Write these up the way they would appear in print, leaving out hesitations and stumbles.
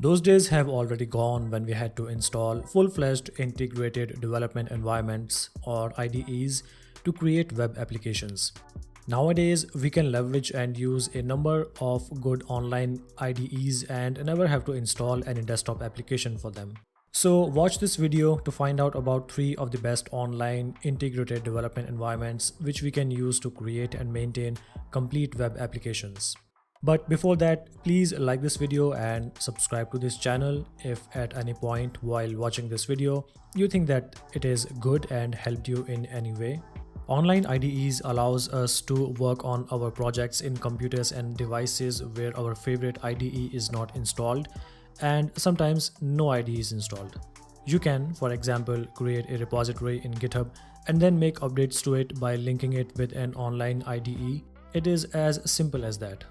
Those days have already gone when we had to install full-fledged integrated development environments or IDEs to create web applications. Nowadays, we can leverage and use a number of good online IDEs and never have to install any desktop application for them. So watch this video to find out about 3 of the best online integrated development environments which we can use to create and maintain complete web applications. But before that, please like this video and subscribe to this channel if at any point while watching this video you think that it is good and helped you in any way. Online IDEs allows us to work on our projects in computers and devices where our favorite IDE is not installed, and sometimes no IDE is installed. You can, for example, create a repository in GitHub and then make updates to it by linking it with an online IDE. It is as simple as that.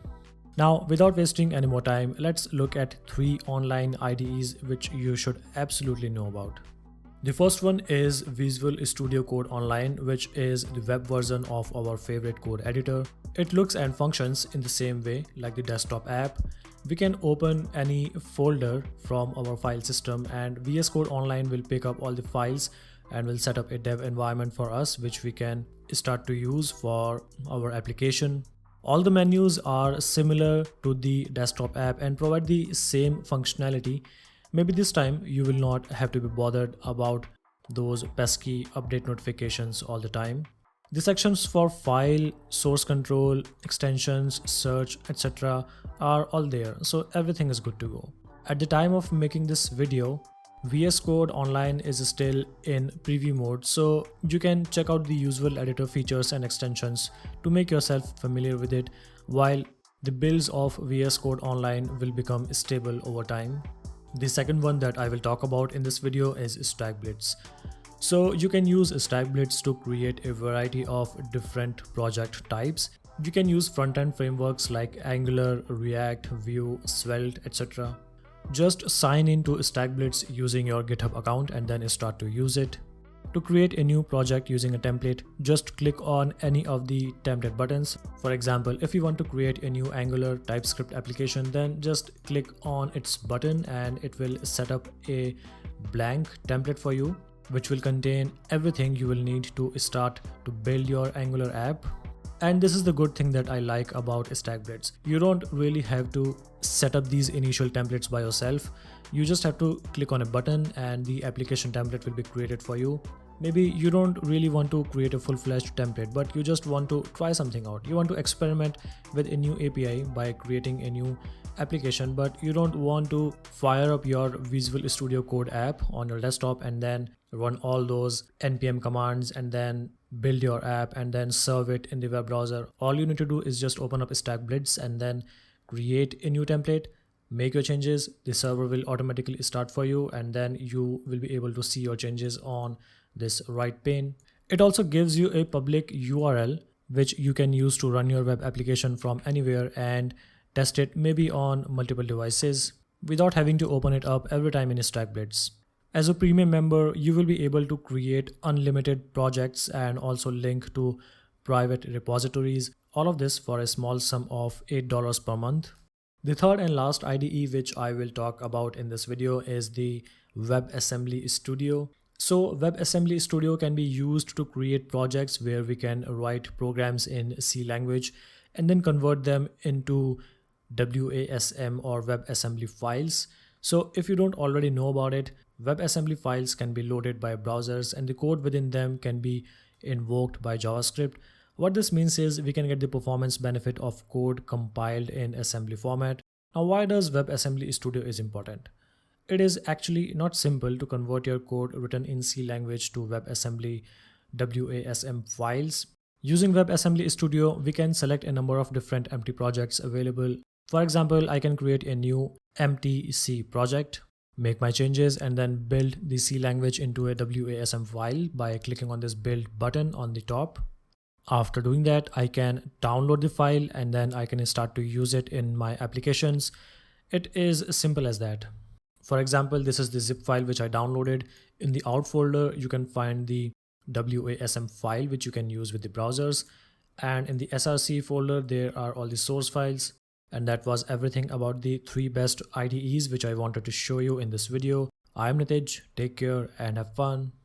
Now, without wasting any more time, let's look at 3 online IDEs which you should absolutely know about. The first one is Visual Studio Code Online, which is the web version of our favorite code editor. It looks and functions in the same way like the desktop app. We can open any folder from our file system and VS Code Online will pick up all the files and will set up a dev environment for us which we can start to use for our application. All the menus are similar to the desktop app and provide the same functionality. Maybe this time you will not have to be bothered about those pesky update notifications all the time. The sections for file, source control, extensions, search, etc. are all there, so everything is good to go. At the time of making this video, VS Code Online is still in preview mode, so you can check out the usual editor features and extensions to make yourself familiar with it, while the builds of VS Code Online will become stable over time. The second one that I will talk about in this video is StackBlitz. So you can use StackBlitz to create a variety of different project types. You can use front-end frameworks like Angular, React, Vue, Svelte, etc. Just sign in to StackBlitz using your GitHub account and then start to use it. To create a new project using a template, just click on any of the template buttons. For example, if you want to create a new Angular TypeScript application, then just click on its button and it will set up a blank template for you, which will contain everything you will need to start to build your Angular app. And this is the good thing that I like about StackBlitz. You don't really have to set up these initial templates by yourself. You just have to click on a button and the application template will be created for you. Maybe you don't really want to create a full-fledged template, but you just want to try something out. You want to experiment with a new API by creating a new application, but you don't want to fire up your Visual Studio Code app on your desktop and then run all those npm commands and then build your app and then serve it in the web browser. All you need to do is just open up StackBlitz and then create a new template, make your changes, the server will automatically start for you, and then you will be able to see your changes on this right pane. It also gives you a public URL which you can use to run your web application from anywhere and test it maybe on multiple devices without having to open it up every time in StackBlitz. As a premium member, you will be able to create unlimited projects and also link to private repositories. All of this for a small sum of $8 per month. The third and last IDE which I will talk about in this video is the WebAssembly Studio. So WebAssembly Studio can be used to create projects where we can write programs in C language and then convert them into WASM or WebAssembly files. So if you don't already know about it, WebAssembly files can be loaded by browsers and the code within them can be invoked by JavaScript. What this means is we can get the performance benefit of code compiled in assembly format. Now, why does WebAssembly Studio is important? It is actually not simple to convert your code written in C language to WebAssembly WASM files. Using WebAssembly Studio, we can select a number of different empty projects available. For example, I can create a new empty C project, make my changes, and then build the C language into a WASM file by clicking on this build button on the top. After doing that, I can download the file and then I can start to use it in my applications. It is simple as that. For example, this is the zip file which I downloaded. In the out folder, you can find the WASM file which you can use with the browsers, and in the src folder there are all the source files. And that was everything about the 3 best IDEs which I wanted to show you in this video. I am Nitij, take care and have fun.